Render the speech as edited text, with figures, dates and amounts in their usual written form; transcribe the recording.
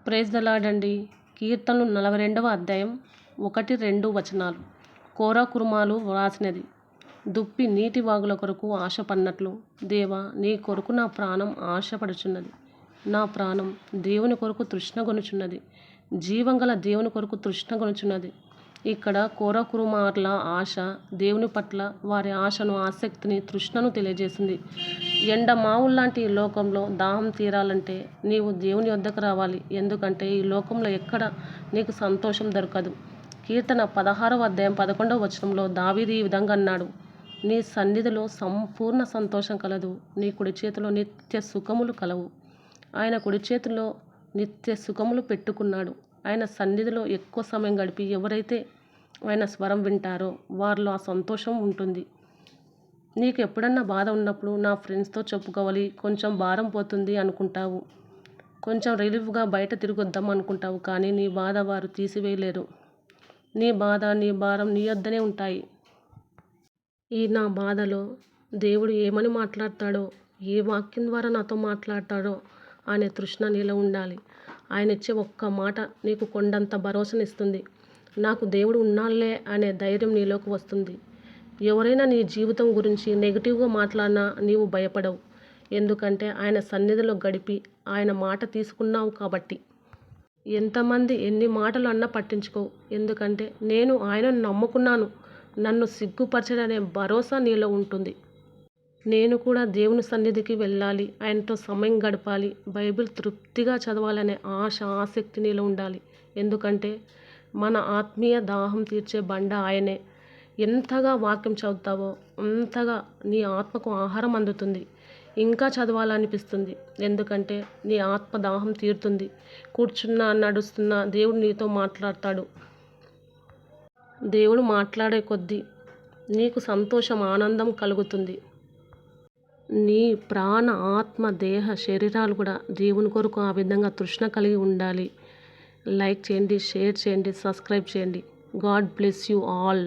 Praise the lord అండి. కీర్తనలు 42వ అధ్యాయం 1-2 వచనాలు. కోరా కుర్మాలు వ్రాసినది. దుప్పి నీటి వాగుల కొరకు ఆశపడినట్లు దేవా, నీ కొరకు నా ప్రాణం ఆశపడుచున్నది. నా ప్రాణం దేవుని కొరకు తృష్ణగొనుచున్నది, జీవంగల దేవుని కొరకు తృష్ణగొనుచున్నది. ఇక్కడ కోరా కుర్మాల ఆశ దేవుని పట్ల వారి ఆశను, ఆసక్తిని, తృష్ణను తెలియజేసింది. ఎండమావుల్లాంటి ఈ లోకంలో దాహం తీరాలంటే నీవు దేవుని వద్దకు రావాలి. ఎందుకంటే ఈ లోకంలో ఎక్కడ నీకు సంతోషం దొరకదు. కీర్తన 16వ అధ్యాయం 11వ వచనంలో దావీదు ఈ విధంగా అన్నాడు, నీ సన్నిధిలో సంపూర్ణ సంతోషం కలదు, నీ కుడి చేతిలో నిత్య సుఖములు కలవు. ఆయన కుడి చేతిలో నిత్య సుఖములు పెట్టుకున్నాడు. ఆయన సన్నిధిలో ఎక్కువ సమయం గడిపి ఎవరైతే ఆయన స్వరం వింటారో వారిలో ఆ సంతోషం ఉంటుంది. నీకు ఎప్పుడన్నా బాధ ఉన్నప్పుడు నా ఫ్రెండ్స్తో చెప్పుకోవాలి, కొంచెం భారం పోతుంది అనుకుంటావు, కొంచెం రిలీఫ్గా బయట తిరిగొద్దాం అనుకుంటావు. కానీ నీ బాధ వారు తీసివేయలేరు. నీ బాధ, నీ భారం నీ వద్దనే ఉంటాయి. ఈ నా బాధలో దేవుడు ఏమని మాట్లాడతాడో, ఏ వాక్యం ద్వారా నాతో మాట్లాడతాడో అనే తృష్ణ నీలో ఉండాలి. ఆయన ఇచ్చే ఒక్క మాట నీకు కొండంత భరోసానిస్తుంది. నాకు దేవుడు ఉన్నాళ్లే అనే ధైర్యం నీలోకి వస్తుంది. ఎవరైనా నీ జీవితం గురించి నెగిటివ్గా మాట్లాడినా నీవు భయపడవు. ఎందుకంటే ఆయన సన్నిధిలో గడిపి ఆయన మాట తీసుకున్నావు కాబట్టి. ఎంతమంది ఎన్ని మాటలు అన్నా పట్టించుకోవు. ఎందుకంటే నేను ఆయనను నమ్ముకున్నాను, నన్ను సిగ్గుపరచడనే భరోసా నీలో ఉంటుంది. నేను కూడా దేవుని సన్నిధికి వెళ్ళాలి, ఆయనతో సమయం గడపాలి, బైబిల్ తృప్తిగా చదవాలనే ఆశ, ఆసక్తి నీలో ఉండాలి. ఎందుకంటే మన ఆత్మీయ దాహం తీర్చే బండ ఆయనే. ఎంతగా వాక్యం చదువుతావో అంతగా నీ ఆత్మకు ఆహారం అందుతుంది, ఇంకా చదవాలనిపిస్తుంది. ఎందుకంటే నీ ఆత్మ దాహం తీరుతుంది. కూర్చున్నా నడుస్తున్నా దేవుడు నీతో మాట్లాడతాడు. దేవుడు మాట్లాడే కొద్దీ నీకు సంతోషం, ఆనందం కలుగుతుంది. నీ ప్రాణ, ఆత్మ, దేహ, శరీరాలు కూడా దేవుని కొరకు ఆ విధంగా తృష్ణ కలిగి ఉండాలి. లైక్ చేయండి, షేర్ చేయండి, సబ్స్క్రైబ్ చేయండి. God bless you all.